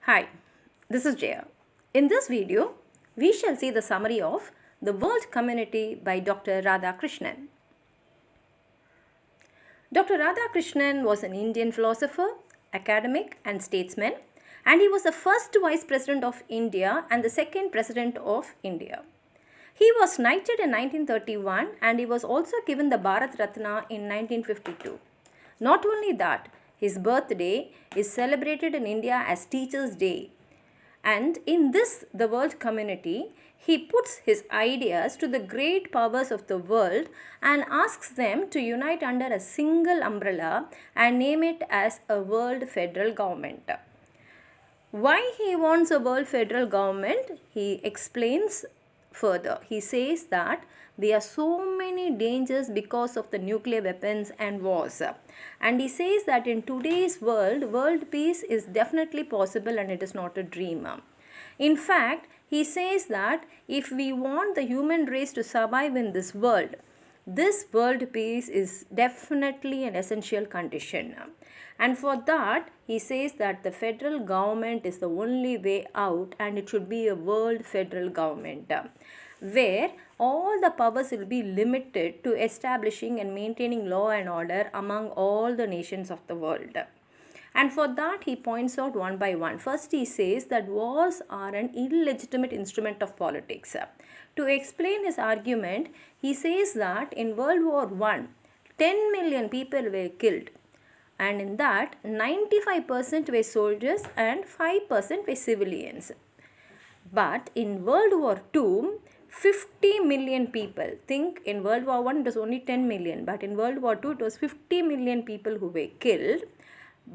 Hi, this is Jaya. In this video, we shall see the summary of The World Community by Dr. Radhakrishnan. Dr. Radhakrishnan was an Indian philosopher, academic, and statesman, and he was the first Vice President of India and the second President of India. He was knighted in 1931 and he was also given the Bharat Ratna in 1952. Not only that, his birthday is celebrated in India as Teachers' Day. And in this, the world community, he puts his ideas to the great powers of the world and asks them to unite under a single umbrella and name it as a world federal government. Why he wants a world federal government? He explains further. He says that there are so many dangers because of the nuclear weapons and wars. And he says that in today's world peace is definitely possible and it is not a dream. In fact, he says that if we want the human race to survive in this world peace is definitely an essential condition. And for that, he says that the federal government is the only way out and it should be a world federal government where all the powers will be limited to establishing and maintaining law and order among all the nations of the world. And for that, he points out one by one. First, he says that wars are an illegitimate instrument of politics. To explain his argument, he says that in World War I, 10 million people were killed. And in that, 95% were soldiers and 5% were civilians. But in World War II, 50 million people. Think in World War I it was only 10 million, but in World War II it was 50 million people who were killed.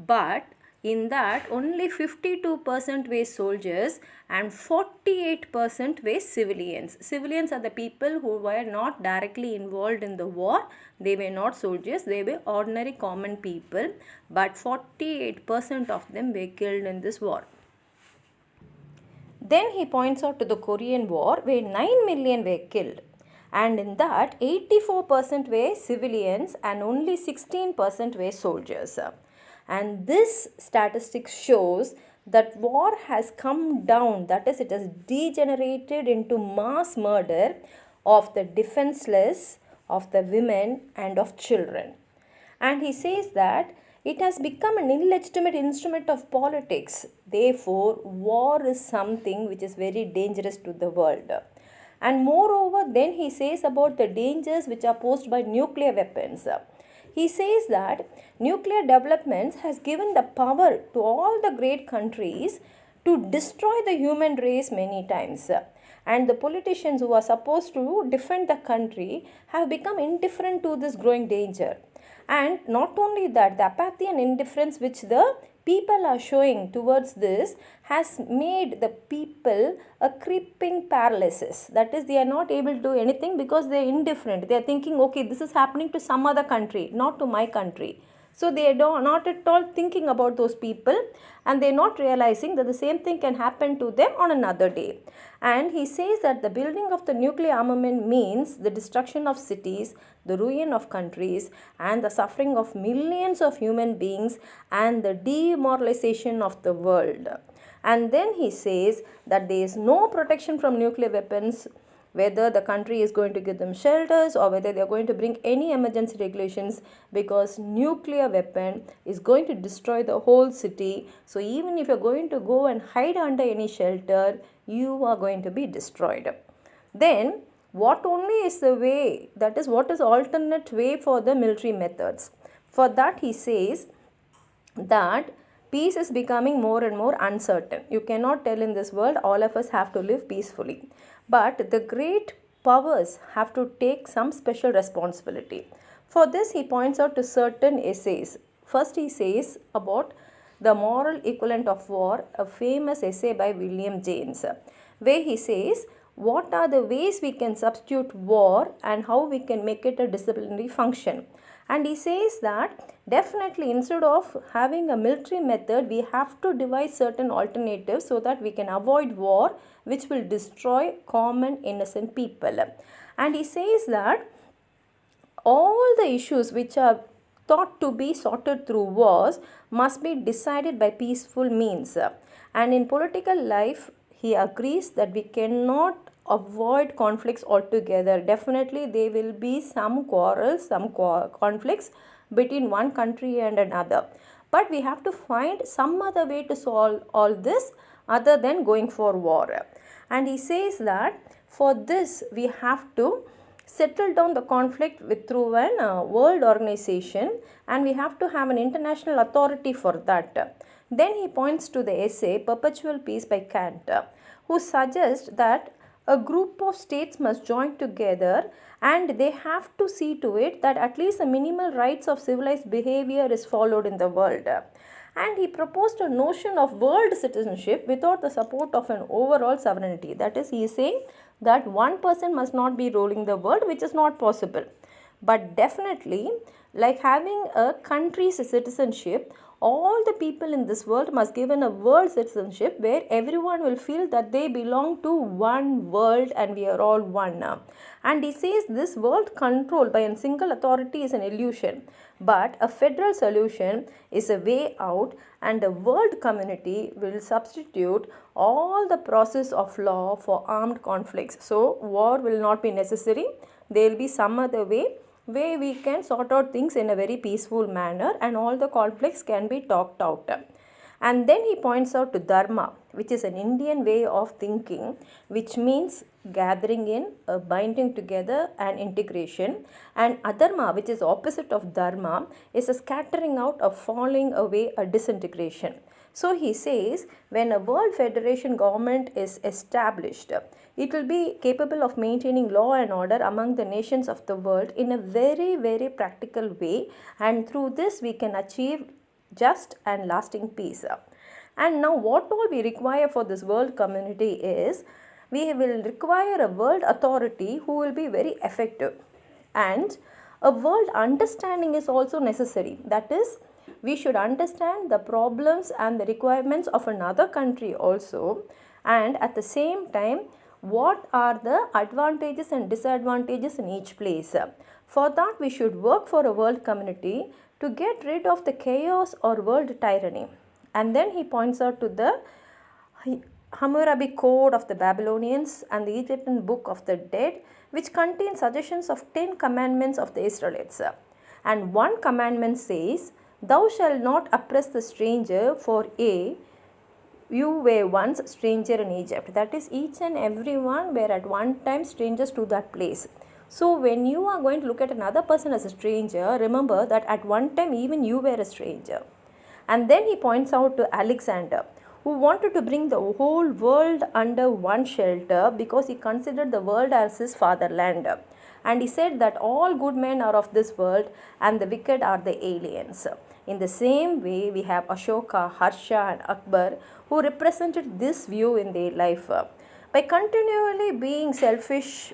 But in that only 52% were soldiers and 48% were civilians. Civilians are the people who were not directly involved in the war. They were not soldiers, they were ordinary common people, but 48% of them were killed in this war. Then he points out to the Korean War where 9 million were killed, and in that 84% were civilians and only 16% were soldiers. And this statistics shows that war has come down, that is, it has degenerated into mass murder of the defenseless, of the women, and of children. And he says that it has become an illegitimate instrument of politics. Therefore, war is something which is very dangerous to the world. And moreover, then he says about the dangers which are posed by nuclear weapons. He says that nuclear developments has given the power to all the great countries to destroy the human race many times. And the politicians who are supposed to defend the country have become indifferent to this growing danger. And not only that, the apathy and indifference which the people are showing towards this has made the people a creeping paralysis. That is, they are not able to do anything because they are indifferent. They are thinking, okay, this is happening to some other country, not to my country. So they are not at all thinking about those people and they are not realizing that the same thing can happen to them on another day. And he says that the building of the nuclear armament means the destruction of cities, the ruin of countries, and the suffering of millions of human beings and the demoralization of the world. And then he says that there is no protection from nuclear weapons, whether the country is going to give them shelters or whether they are going to bring any emergency regulations, because nuclear weapon is going to destroy the whole city. So even if you are going to go and hide under any shelter, you are going to be destroyed. Then what only is the way, that is, what is alternate way for the military methods? For that he says that peace is becoming more and more uncertain. You cannot tell in this world all of us have to live peacefully. But the great powers have to take some special responsibility. For this, he points out to certain essays. First, he says about the moral equivalent of war, a famous essay by William James, where he says, what are the ways we can substitute war and how we can make it a disciplinary function. And he says that definitely instead of having a military method, we have to devise certain alternatives so that we can avoid war which will destroy common innocent people. And he says that all the issues which are thought to be sorted through wars must be decided by peaceful means. And in political life, he agrees that we cannot avoid conflicts altogether. Definitely, there will be some quarrels, some conflicts between one country and another. But we have to find some other way to solve all this other than going for war. And he says that for this, we have to settle down the conflict through an world organization, and we have to have an international authority for that. Then he points to the essay Perpetual Peace by Kant, who suggests that a group of states must join together and they have to see to it that at least the minimal rights of civilized behavior is followed in the world. And he proposed a notion of world citizenship without the support of an overall sovereignty. That is, he is saying that one person must not be ruling the world, which is not possible. But definitely, like having a country's citizenship, all the people in this world must given a world citizenship where everyone will feel that they belong to one world and we are all one. And he says this world control by a single authority is an illusion, but a federal solution is a way out, and the world community will substitute all the process of law for armed conflicts. So war will not be necessary. There will be some other way where we can sort out things in a very peaceful manner and all the conflicts can be talked out. And then he points out to Dharma, which is an Indian way of thinking, which means gathering in, binding together and integration. And Adharma, which is opposite of Dharma, is a scattering out, a falling away, a disintegration. So he says when a world federation government is established, it will be capable of maintaining law and order among the nations of the world in a very, very practical way, and through this we can achieve just and lasting peace. And now what all we require for this world community is we will require a world authority who will be very effective, and a world understanding is also necessary. That is, we should understand the problems and the requirements of another country also, and at the same time what are the advantages and disadvantages in each place. For that we should work for a world community to get rid of the chaos or world tyranny. And then he points out to the Hammurabi Code of the Babylonians and the Egyptian Book of the Dead, which contains suggestions of 10 commandments of the Israelites. And one commandment says, "Thou shalt not oppress the stranger, for you were once stranger in Egypt." That is, each and everyone were at one time strangers to that place. So when you are going to look at another person as a stranger, remember that at one time even you were a stranger. And then he points out to Alexander, who wanted to bring the whole world under one shelter because he considered the world as his fatherland. And he said that all good men are of this world and the wicked are the aliens. In the same way, we have Ashoka, Harsha and Akbar, who represented this view in their life. By continually being selfish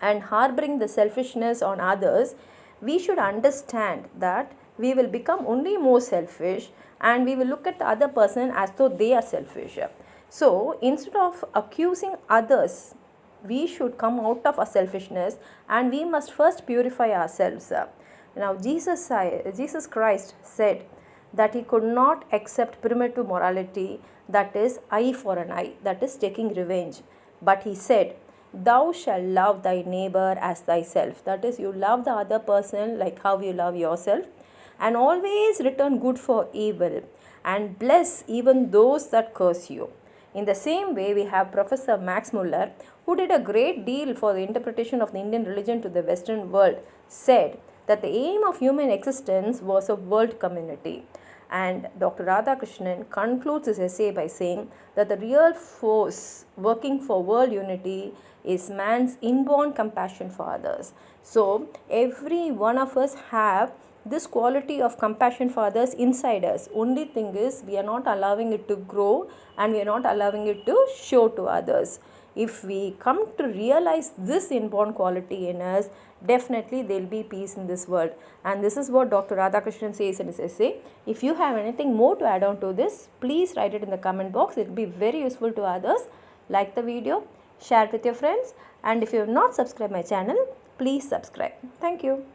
and harboring the selfishness on others, we should understand that we will become only more selfish and we will look at the other person as though they are selfish. So instead of accusing others, we should come out of our selfishness and we must first purify ourselves. Now Jesus Christ said that he could not accept primitive morality, that is eye for an eye, that is taking revenge. But he said, "Thou shalt love thy neighbor as thyself." That is, you love the other person like how you love yourself, and always return good for evil and bless even those that curse you. In the same way, we have Professor Max Muller, who did a great deal for the interpretation of the Indian religion to the Western world, said that the aim of human existence was a world community. And Dr. Radhakrishnan concludes his essay by saying that the real force working for world unity is man's inborn compassion for others. So every one of us have this quality of compassion for others inside us. Only thing is we are not allowing it to grow and we are not allowing it to show to others. If we come to realize this inborn quality in us, definitely there will be peace in this world. And this is what Dr. Radhakrishnan says in his essay. If you have anything more to add on to this, please write it in the comment box. It will be very useful to others. Like the video, share it with your friends, and if you have not subscribed my channel, please subscribe. Thank you.